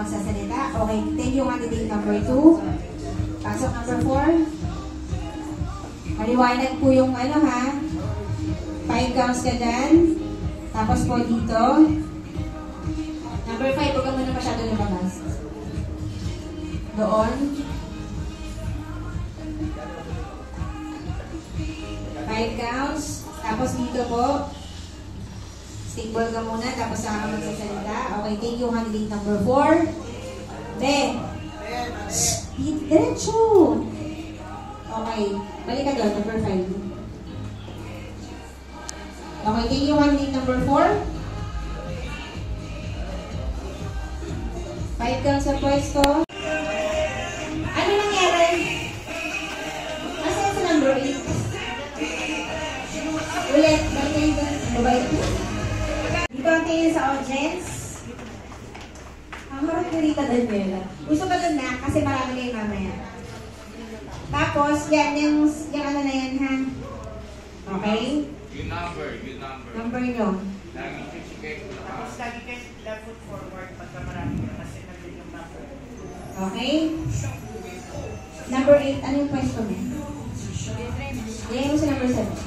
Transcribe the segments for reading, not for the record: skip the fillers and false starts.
magsasalita. Okay, thank you candidate number 2. Pasok number 4. Maliwanag po yung ano ha. 5 counts ka dyan. Tapos po dito. Number 5, huwag ka muna masyado lumabas. Doon. 5 counts. Tapos dito po. Stable ka muna, tapos saka ka magsasalita. Okay, thank you candidate number 4. Ben. Diretso. Okay, balik ka doon, number 5. Okay, thank you candidate number 4. 5 counts sa pwesto. Ano nangyari? Nasaan sa number 8? Ulit, balik kayo doon. Mabait po. Dito ang tingin sa audience. Ang harap ko Rita Daniela. Gusto ka doon na kasi marami kayo mamaya. Tapos, yan yung ano na yan ha. Okay? Yung number. Number nyo. Lagi check. Tapos lagi kayo left foot forward pagka marami kayo kasi nandun yung number. Okay? Number 8, ano yung pwesto mo? Yan mo sa number 7.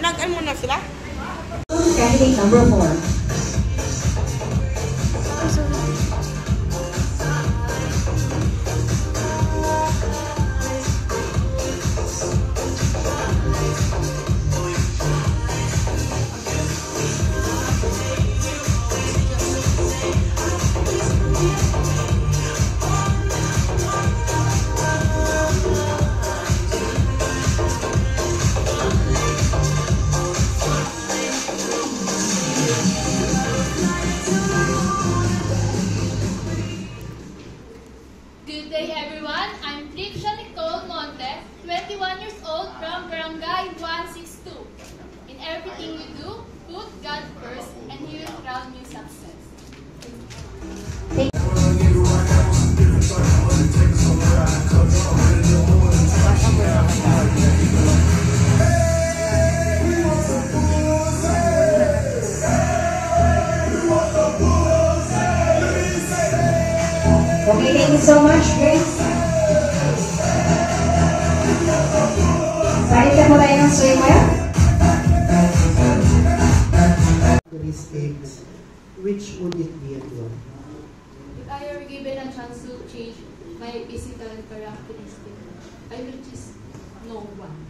Nag-ano muna sila? Candidate number 4. Good day everyone, I'm Tricia Nicole Monte, 21 years old from Barangay 162. In everything you do, put God first and He will crown you success. Okay, thank you so much, Grace. Balikan mo tayo ng swimwear. Characteristics, which would it be at all? If I were given a chance to change my physical characteristic, I will choose no one.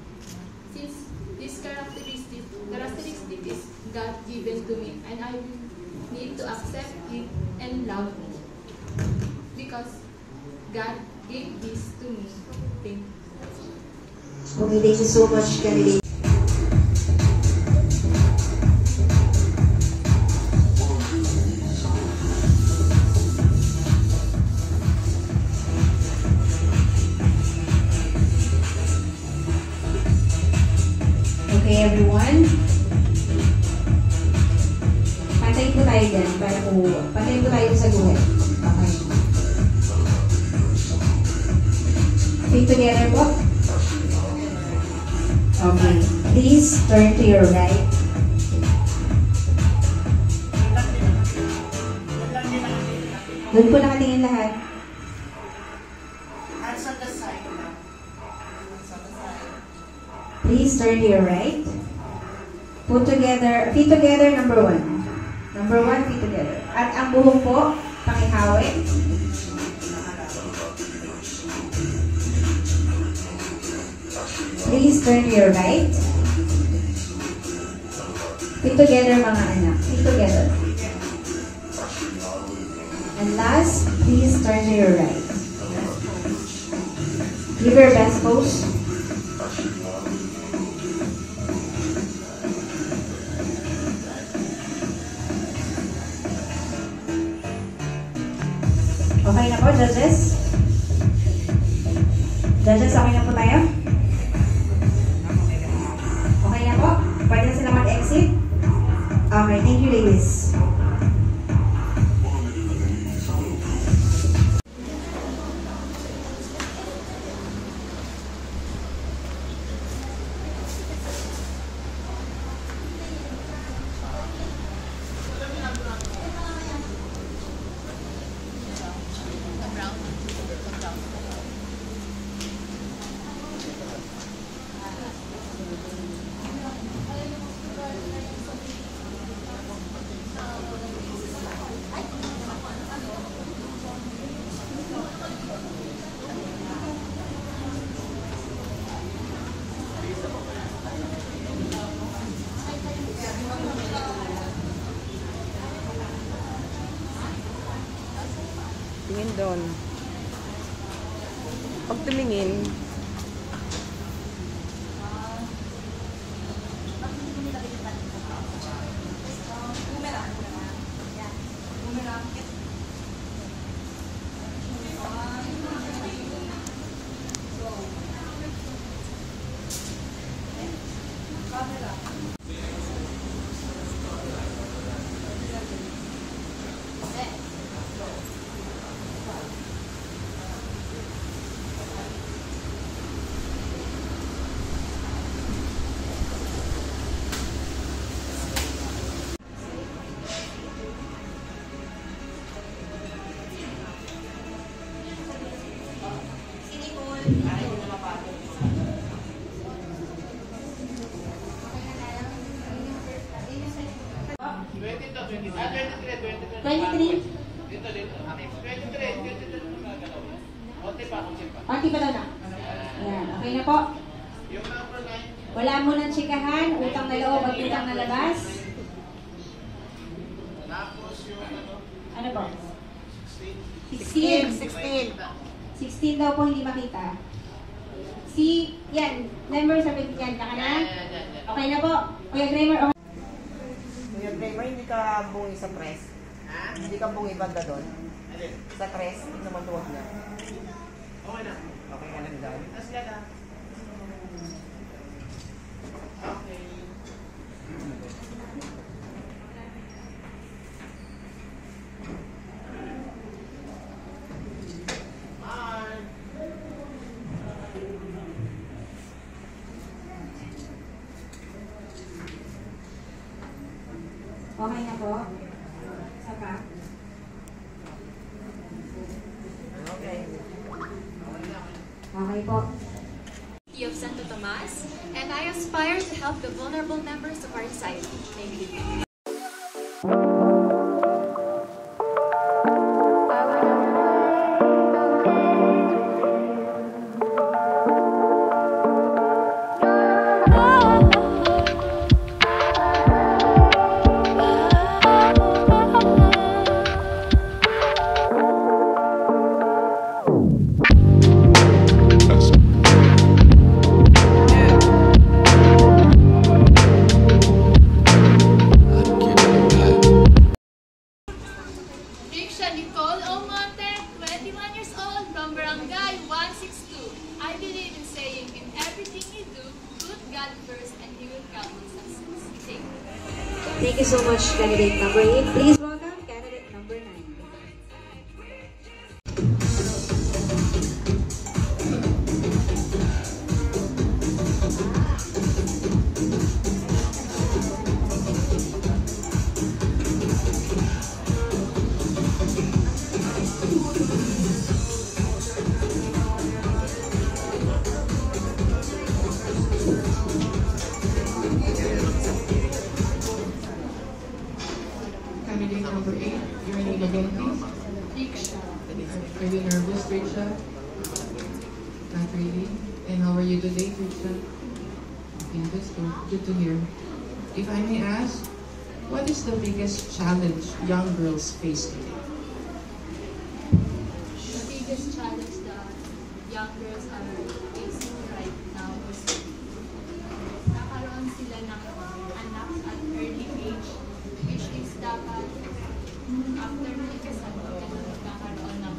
Since this characteristic is God-given to me and I will need to accept it and love it. Because God gave this to me. Thank you. Okay, thank you so much, candidate. Okay, everyone. Patayin po tayo dyan para po, patayin po tayo sa guhit. Okay. Stay together po. Okay. Please turn to your right. Doon po nakatingin lahat. Hands on the side now. Please turn to your right. Put together, feet together, number 1. Number 1, feet together. At ang buhok po, pakihawin. Please turn to your right. Feet together, mga anak. Feet together. And last, please turn to your right. Give your best pose. Okay na po, judges? Judges, okay na po tayo? Okay na po? Pwede na sila mag-exit? Okay, thank you ladies. Tingin doon. Pag tumingin, Pati pa daw na. Ayan, okay na po. Wala mo nang tsikahan, utang na loob at utang na labas. Ano po? 16. 16 daw po hindi makita. Yan, number 17 yan. Kaka na? Okay na po. Kuya Kramer, okay. Kuya Kramer, hindi ka bungi sa press. Hindi ka bungi banda doon. Sa press, hindi naman tuwag niya. Okay na. Okay ka lang dyan. Tapos yan na. Okay. Okay na po. Saka. Okay. Okay po. Of Santo Tomas, and I aspire to help the vulnerable members of our society. Thank you. Nicole Omonte, 21 years old, from Barangay 162. I believe in saying, in everything you do, put God first and He will count on success. Thank you. Thank you so much, candidate number 8. Please welcome candidate number 9. Candidate number 8, your name again, please. Diksha. Are you nervous, Riksha? Not really. And how are you today, Riksha? Okay, that's good. Good to hear. If I may ask, what is the biggest challenge young girls face today? The biggest challenge that young girls are facing right now is nakaroon sila ng anak at early age, which is dapat after ng ikasal ka na nagkakaroon ng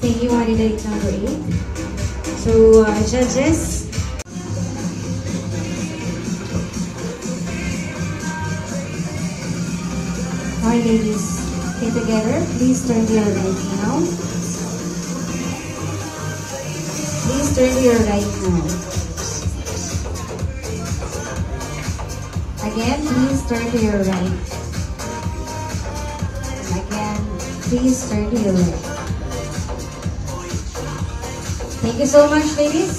Thank you, candidate number 8. So, judges. Alright, ladies, stay together. Please turn to your right now. Please turn to your right now. Again, please turn to your right. Again, please turn to your right. Thank you so much, ladies.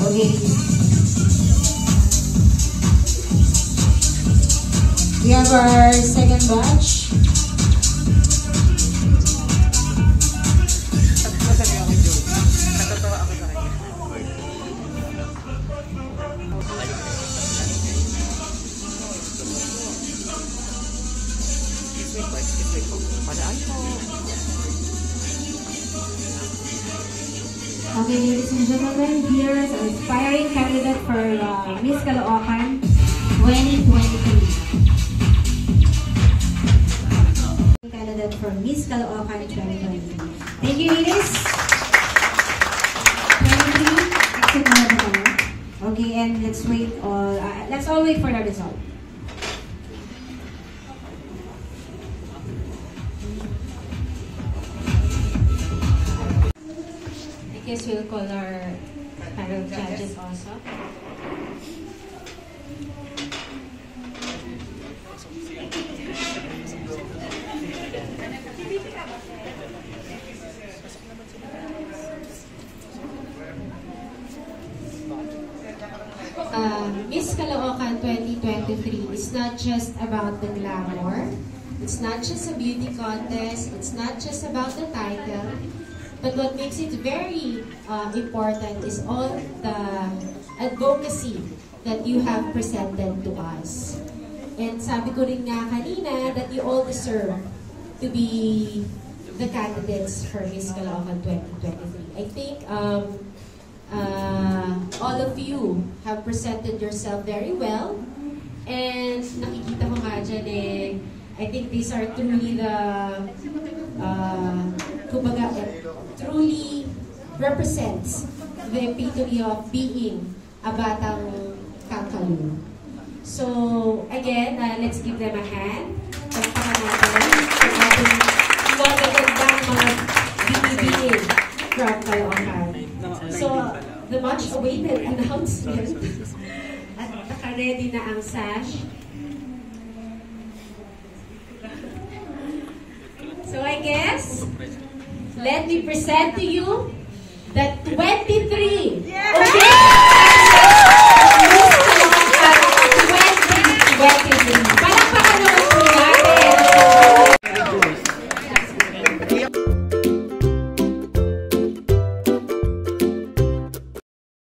Okay. We have our second batch. Okay, ladies and gentlemen, here is an aspiring candidate for Miss Caloocan 2023. Candidate for Miss Caloocan 2023. Thank you, ladies. 23. Exit na ba tayo? Okay, and let's wait all. Let's all wait for the result. I guess we'll call our panel of judges also. Miss Caloocan 2023 is not just about the glamour, it's not just a beauty contest, it's not just about the title, but what makes it very important is all the advocacy that you have presented to us. And sabi ko rin nga kanina that you all deserve to be the candidates for Miss Caloocan 2023. I think all of you have presented yourself very well. And nakikita ko nga dyan I think these are truly the, truly represents the epitome of being a batang Kangkaloo. So, again, let's give them a hand. Pagpakan natin sa ating magagandang mga binibining from Caloocan. So, the much-awaited announcement at naka-ready na ang sash. So I guess, let me present to you the 23